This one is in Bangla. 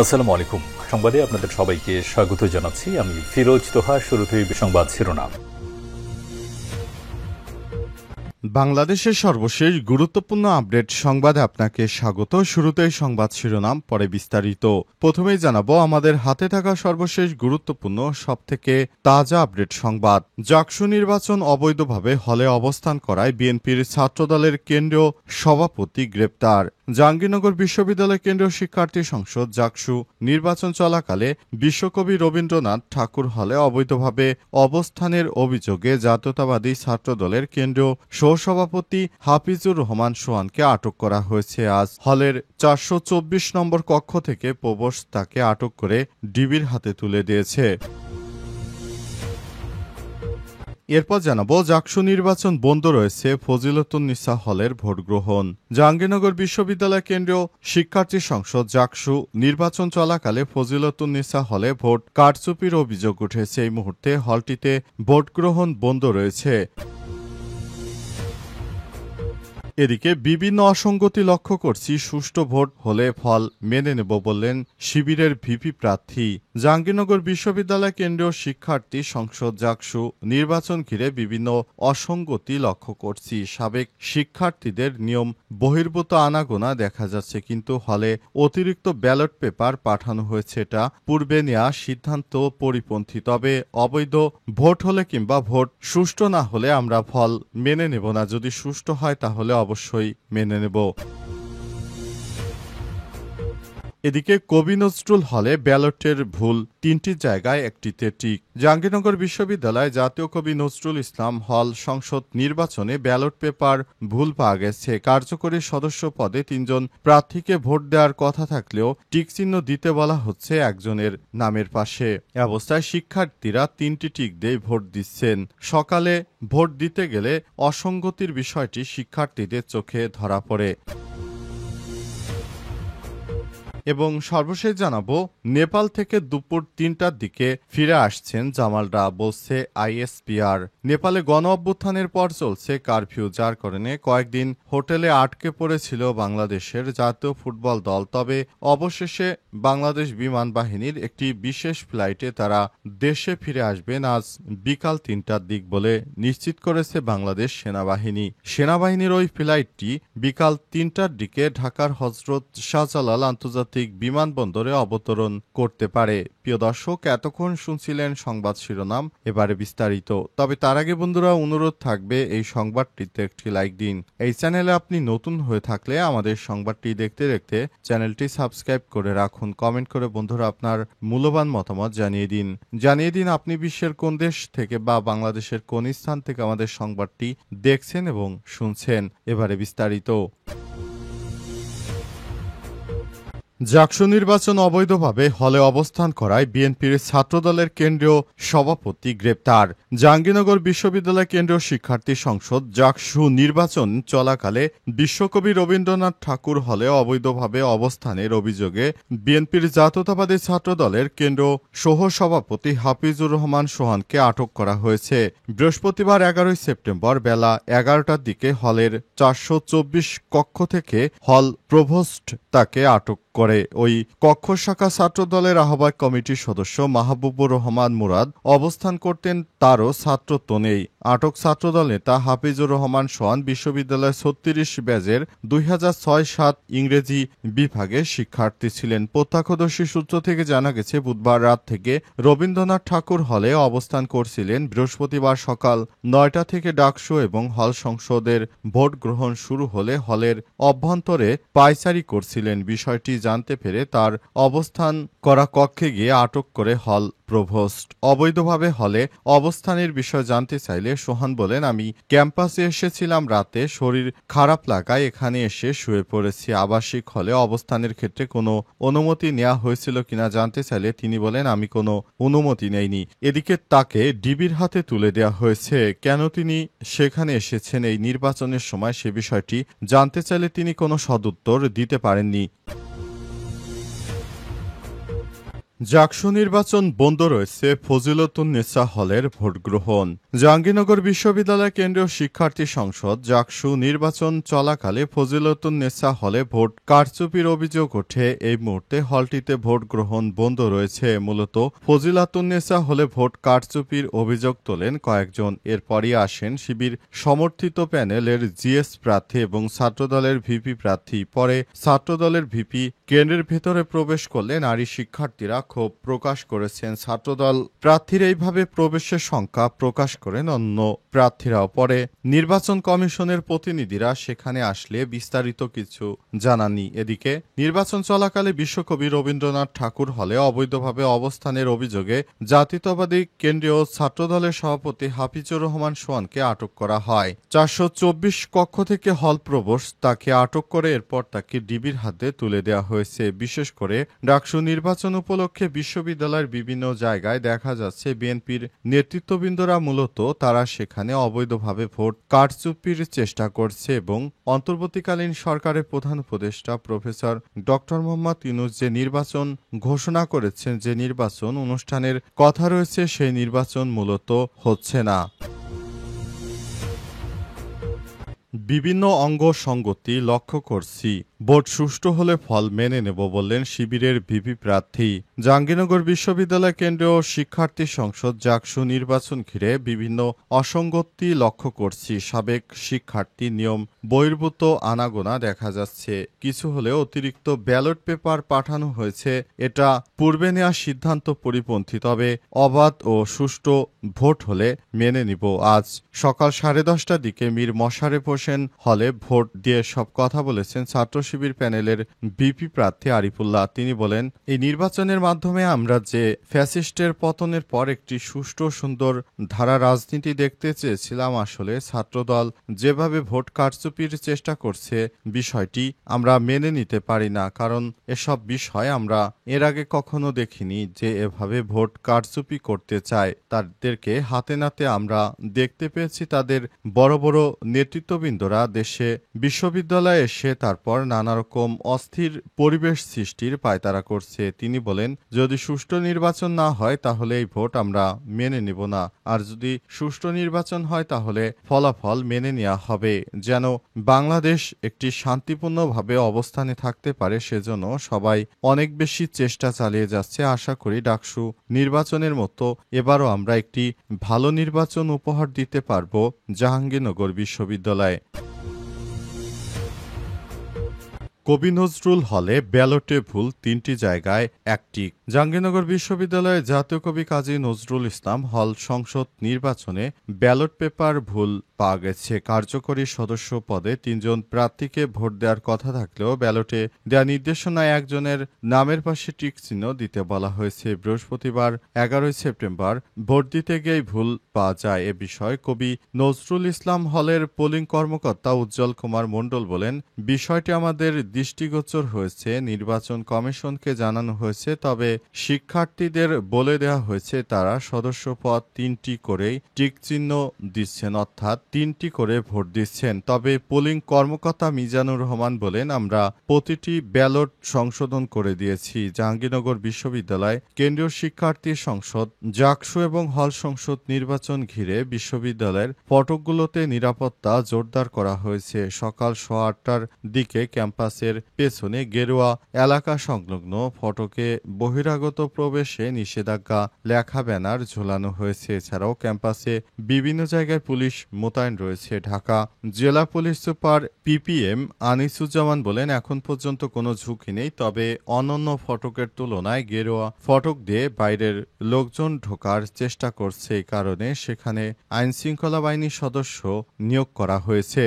আসসালামু আলাইকুম। সংবাদে আপনাদের সবাইকে স্বাগত জানাচ্ছি। আমি ফিরোজ তোহা। শুরুতেই সংবাদ শিরোনাম। বাংলাদেশের সর্বশেষ গুরুত্বপূর্ণ আপডেট সংবাদে আপনাকে স্বাগত। শুরুতেই সংবাদ শিরোনাম, পরে বিস্তারিত। প্রথমেই জানাবো আমাদের হাতে থাকা সর্বশেষ গুরুত্বপূর্ণ সবথেকে তাজা আপডেট সংবাদ। জাকসু নির্বাচন অবৈধভাবে হলে অবস্থান করায় বিএনপির ছাত্রদলের কেন্দ্রীয় সভাপতি গ্রেপ্তার। জাহাঙ্গীরনগর বিশ্ববিদ্যালয় কেন্দ্রীয় শিক্ষার্থী সংসদ জাকসু নির্বাচন চলাকালে বিশ্বকবি রবীন্দ্রনাথ ঠাকুর হলে অবৈধভাবে অবস্থানের অভিযোগে জাতীয়তাবাদী ছাত্রদলের কেন্দ্রীয় সহসভাপতি হাফিজুর রহমান সোহানকে আটক করা হয়েছে। আজ হলের 424 নম্বর কক্ষ থেকে প্রবোস তাকে আটক করে ডিবির হাতে তুলে দিয়েছে। এরপর জানাবো জাকসু নির্বাচন বন্ধ রয়েছে ফজিলতুন্নিসা হলের ভোট গ্রহণ। জাহাঙ্গীরনগর বিশ্ববিদ্যালয় কেন্দ্রীয় শিক্ষার্থী সংসদ জাকসু নির্বাচন চলাকালে ফজিলতুন্নিসা হলে ভোট কারচুপির অভিযোগ উঠেছে। এই মুহূর্তে হলটিতে ভোট গ্রহণ বন্ধ রয়েছে। এদিকে বিভিন্ন অসঙ্গতি লক্ষ্য করছি, সুষ্ঠু ভোট হলে ফল মেনে নেব বললেন শিবিরের ভিপি প্রার্থী। জাহাঙ্গীরনগর বিশ্ববিদ্যালয় কেন্দ্রীয় শিক্ষার্থী সংসদ জাকসু নির্বাচন ঘিরে বিভিন্ন অসঙ্গতি লক্ষ্য করছি। সাবেক শিক্ষার্থীদের নিয়ম বহির্ভূত আনাগোনা দেখা যাচ্ছে, কিন্তু হলে অতিরিক্ত ব্যালট পেপার পাঠানো হয়েছে। এটা পূর্বে নেওয়া সিদ্ধান্ত পরিপন্থী। তবে অবৈধ ভোট হলে কিংবা ভোট সুষ্ঠু না হলে আমরা ফল মেনে নেব না। যদি সুষ্ঠু হয় তাহলে অবশ্যই মেনে নেব। এদিকে কবি নজরুল হলে ব্যালটের ভুল, 3টি জায়গায় একটিতে টিক। জাহাঙ্গীরনগর বিশ্ববিদ্যালয় জাতীয় কবি নজরুল ইসলাম হল সংসদ নির্বাচনে ব্যালট পেপার ভুল পাওয়া গেছে। কার্যকরী সদস্য পদে 3 জন প্রার্থীকে ভোট দেওয়ার কথা থাকলেও টিক চিহ্ন দিতে বলা হচ্ছে একজনের নামের পাশে। অবস্থায় শিক্ষার্থীরা 3টি টিক দিয়ে ভোট দিচ্ছেন। সকালে ভোট দিতে গেলে অসঙ্গতির বিষয়টি শিক্ষার্থীদের চোখে ধরা পড়ে। এবং সর্বশেষ জানাবো নেপাল থেকে দুপুর 3টার দিকে ফিরে আসছেন জামালরা, বলছে আইএসপিআর। নেপালে গণ অভ্যুত্থানের পর চলছে কারফিউ, যার কারণে কয়েকদিন হোটেলে আটকে পড়েছিল বাংলাদেশের জাতীয় ফুটবল দল। তবে অবশেষে বাংলাদেশ বিমান বাহিনীর একটি বিশেষ ফ্লাইটে তারা দেশে ফিরে আসবেন আজ বিকাল 3টার দিক বলে নিশ্চিত করেছে বাংলাদেশ সেনাবাহিনী। সেনাবাহিনীর ওই ফ্লাইটটি বিকাল 3টার দিকে ঢাকার হজরত শাহজালাল আন্তর্জাতিক বিমানবন্দরে অবতরণ করতে পারে। প্রিয় দর্শক, এতক্ষণ শুনছিলেন সংবাদ শিরোনাম, এবারে বিস্তারিত। তবে তার আগে বন্ধুরা অনুরোধ থাকবে এই সংবাদটিতে একটি লাইক দিন। এই চ্যানেলে আপনি নতুন হয়ে থাকলে আমাদের সংবাদটি দেখতে দেখতে চ্যানেলটি সাবস্ক্রাইব করে রাখুন। কমেন্ট করে বন্ধুরা আপনার মূল্যবান মতামত জানিয়ে দিন আপনি বিশ্বের কোন দেশ থেকে বা বাংলাদেশের কোন স্থান থেকে আমাদের সংবাদটি দেখছেন এবং শুনছেন। এবারে বিস্তারিত। জাকসু নির্বাচন অবৈধভাবে হলে অবস্থান করায় বিএনপির ছাত্রদলের কেন্দ্রীয় সভাপতি গ্রেপ্তার। জাহাঙ্গীরনগর বিশ্ববিদ্যালয় কেন্দ্রীয় শিক্ষার্থী সংসদ জাকসু নির্বাচন চলাকালে বিশ্বকবি রবীন্দ্রনাথ ঠাকুর হলে অবৈধভাবে অবস্থানের অভিযোগে বিএনপির জাতীয়তাবাদী ছাত্রদলের কেন্দ্রীয় সহসভাপতি হাফিজুর রহমান সোহানকে আটক করা হয়েছে। বৃহস্পতিবার 11 সেপ্টেম্বর বেলা 11টার দিকে হলের 424 কক্ষ থেকে হল প্রভোস্ট তাকে আটক করে। ওই কক্ষ শাখা ছাত্রদলের আহ্বায়ক কমিটির সদস্য মাহবুবুর রহমান মুরাদ অবস্থান করতেন, তারও ছাত্রত্ব নেই। আটক ছাত্রদল নেতা হাফিজুর রহমান সোহান বিশ্ববিদ্যালয়ের 36 ব্যাচের 2006-07 ইংরেজি বিভাগের শিক্ষার্থী ছিলেন। প্রত্যক্ষদর্শী সূত্র থেকে জানা গেছে, বুধবার রাত থেকে রবীন্দ্রনাথ ঠাকুর হলে অবস্থান করছিলেন। বৃহস্পতিবার সকাল 9টা থেকে ডাকসু এবং হল সংসদের ভোট গ্রহণ শুরু হলে হলের অভ্যন্তরে পায়চারি করছিলেন। বিষয়টি জানতে পেরে তার অবস্থান করা কক্ষে গিয়ে আটক করে হল প্রভোস্ট। অবৈধভাবে হলে অবস্থানের বিষয় জানতে চাইলে সোহান বলেন, আমি ক্যাম্পাসে এসেছিলাম রাতে, শরীর খারাপ লাগায় এখানে এসে শুয়ে পড়েছি। আবাসিক হলে অবস্থানের ক্ষেত্রে কোনো অনুমতি নেওয়া হয়েছিল কিনা জানতে চাইলে তিনি বলেন, আমি কোনো অনুমতি নেইনি। এদিকে তাকে ডিবির হাতে তুলে দেওয়া হয়েছে। কেন তিনি সেখানে এসেছেন এই নির্বাচনের সময় সে বিষয়টি জানতে চাইলে তিনি কোনো সদুত্তর দিতে পারেননি। জাকসু নির্বাচন বন্ধ রয়েছে ফজিলতুন্নেসা হলের ভোট গ্রহণ। জাহাঙ্গীরনগর বিশ্ববিদ্যালয় কেন্দ্রীয় শিক্ষার্থী সংসদ জাকসু নির্বাচন চলাকালে ফজিলতুন্নেসা হলে ভোট কারচুপির অভিযোগ ওঠে। এই মুহূর্তে হলটিতে ভোট গ্রহণ বন্ধ রয়েছে। মূলত ফজিলাতুন্নেসা হলে ভোট কারচুপির অভিযোগ তোলেন কয়েকজন। এরপরই আসেন শিবির সমর্থিত প্যানেলের জিএস প্রার্থী এবং ছাত্রদলের ভিপি প্রার্থী। পরে ছাত্রদলের ভিপি কেন্দ্রের ভেতরে প্রবেশ করলে নারী শিক্ষার্থীরা ক্ষোভ প্রকাশ করেছেন। ছাত্রদল প্রার্থীর এইভাবে প্রবেশের শঙ্কা প্রকাশ করেন অন্য প্রার্থীরাও। পরে নির্বাচন কমিশনের প্রতিনিধিরা সেখানে আসলে বিস্তারিত কিছু জানাননি। এদিকে নির্বাচন চলাকালে বিশ্বকবি রবীন্দ্রনাথ ঠাকুর হলে অবৈধভাবে অবস্থানের অভিযোগে জাতীয়তাবাদী কেন্দ্রীয় ছাত্রদলের সভাপতি হাফিজুর রহমান সোহানকে আটক করা হয়। 424 কক্ষ থেকে হল প্রবেশ তাকে আটক করে এরপর তাকে ডিবির হাতে তুলে দেওয়া হয়েছে। বিশেষ করে ডাকসু নির্বাচন উপলক্ষে বিশ্ববিদ্যালয়ের বিভিন্ন জায়গায় দেখা যাচ্ছে বিএনপির নেতৃত্ববৃন্দরা মূলত তারা সেখানে অবৈধভাবে ভোট কারচুপির চেষ্টা করছে এবং অন্তর্বর্তীকালীন সরকারের প্রধান উপদেষ্টা প্রফেসর ডক্টর মোহাম্মদ ইউনূস যে নির্বাচন ঘোষণা করেছেন, যে নির্বাচন অনুষ্ঠানের কথা রয়েছে, সেই নির্বাচন মূলত হচ্ছে না। বিভিন্ন অঙ্গ সঙ্গতি লক্ষ্য করছি, ভোট সুষ্ঠু হলে ফল মেনে নেব বললেন শিবিরের ভিপি প্রার্থী। জাহাঙ্গীরনগর বিশ্ববিদ্যালয় কেন্দ্রীয় শিক্ষার্থী সংসদ জাকসু নির্বাচন ঘিরে বিভিন্ন অসঙ্গতি লক্ষ্য করছি। সাবেক শিক্ষার্থী নিয়ম বহির্ভূত আনাগোনা দেখা যাচ্ছে। কিছু হলেও অতিরিক্ত ব্যালট পেপার পাঠানো হয়েছে। এটা পূর্বে নেওয়া সিদ্ধান্ত পরিপন্থী, তবে অবাধ ও সুষ্ঠু ভোট হলে মেনে নিব। আজ সকাল 10:30টার দিকে মীর মশারেফ হোসেন হলে ভোট দিয়ে সব কথা বলেছেন ছাত্র শিবির প্যানেলের ভিপি প্রার্থী আরিফুল্লাহ। তিনি বলেন, এই নির্বাচনের মাধ্যমে আমরা যে ফ্যাসিস্টের পতনের পর একটি সুষ্ঠু সুন্দর ধারা রাজনীতি দেখতে চেয়েছিলাম, আসলে ছাত্রদল যেভাবে ভোট কারচুপির চেষ্টা করছে বিষয়টি আমরা মেনে নিতে পারি না। কারণ এসব বিষয় আমরা এর আগে কখনো দেখিনি যে এভাবে ভোট কারচুপি করতে চায়। তাদেরকে হাতে নাতে আমরা দেখতে পেয়েছি। তাদের বড় বড় নেতৃত্ববৃন্দরা দেশে বিশ্ববিদ্যালয়ে এসে তারপর নানা রকম অস্থির পরিবেশ সৃষ্টির পায়তারা করছে। তিনি বলেন, যদি সুষ্ঠু নির্বাচন না হয় তাহলে এই ভোট আমরা মেনে নেব না, আর যদি সুষ্ঠু নির্বাচন হয় তাহলে ফলাফল মেনে নেওয়া হবে। যেন বাংলাদেশ একটি শান্তিপূর্ণভাবে অবস্থানে থাকতে পারে, সেজন্য সবাই অনেক বেশি চেষ্টা চালিয়ে যাচ্ছে। আশা করি ডাকসু নির্বাচনের মতো এবারও আমরা একটি ভালো নির্বাচন উপহার দিতে পারব জাহাঙ্গীরনগর বিশ্ববিদ্যালয়ে। কবি নজরুল হলে ব্যালটে ভুল 3টি জায়গায় একটি। জাহাঙ্গীরনগর বিশ্ববিদ্যালয়ে জাতীয় কবি কাজী নজরুল ইসলাম হল সংসদ নির্বাচনে ব্যালট পেপার ভুল পাওয়া গেছে। কার্যকরী সদস্য পদে 3 জন প্রার্থীকে ভোট দেওয়ার কথা থাকলেও ব্যালটে দেওয়া নির্দেশনায় একজনের নামের পাশে টিক চিহ্ন দিতে বলা হয়েছে। বৃহস্পতিবার 11 সেপ্টেম্বর ভোট দিতে গিয়ে ভুল পাওয়া যায়। এ বিষয়ে কবি নজরুল ইসলাম হলের পোলিং কর্মকর্তা উজ্জ্বল কুমার মণ্ডল বলেন, বিষয়টি আমাদের দৃষ্টিগোচর হয়েছে, নির্বাচন কমিশনকে জানানো হয়েছে। তবে শিক্ষার্থীদের বলে দেওয়া হয়েছে তারা সদস্য পদ 3টি করেই টিক চিহ্ন দিচ্ছেন, অর্থাৎ 3টি করে ভোট দিচ্ছেন। তবে পোলিং কর্মকর্তা মিজানুর রহমান বলেন, আমরা প্রতিটি ব্যালট সংশোধন করে দিয়েছি। জাহাঙ্গীরনগর বিশ্ববিদ্যালয় কেন্দ্রীয় শিক্ষার্থী সংসদ জাকসু এবং হল সংসদ নির্বাচন ঘিরে বিশ্ববিদ্যালয়ের ফটকগুলোতে নিরাপত্তা জোরদার করা হয়েছে। সকাল 8:15টার দিকে ক্যাম্পাসের পেছনে গেরুয়া এলাকা সংলগ্ন ফটকে বহিরাগত প্রবেশে নিষেধাজ্ঞা লেখা ব্যানার ঝোলানো হয়েছে। এছাড়াও ক্যাম্পাসে বিভিন্ন জায়গায় পুলিশ মোতায়েন রয়েছে। ঢাকা জেলা পুলিশ সুপার পিপিএম আনিসুজ্জামান বলেন, এখন পর্যন্ত কোনো ঝুঁকি নেই, তবে অন্যান্য ফটকের তুলনায় গেরুয়া ফটক দিয়ে বাইরের লোকজন ঢোকার চেষ্টা করছে। এই কারণে সেখানে আইনশৃঙ্খলা বাহিনীর সদস্য নিয়োগ করা হয়েছে।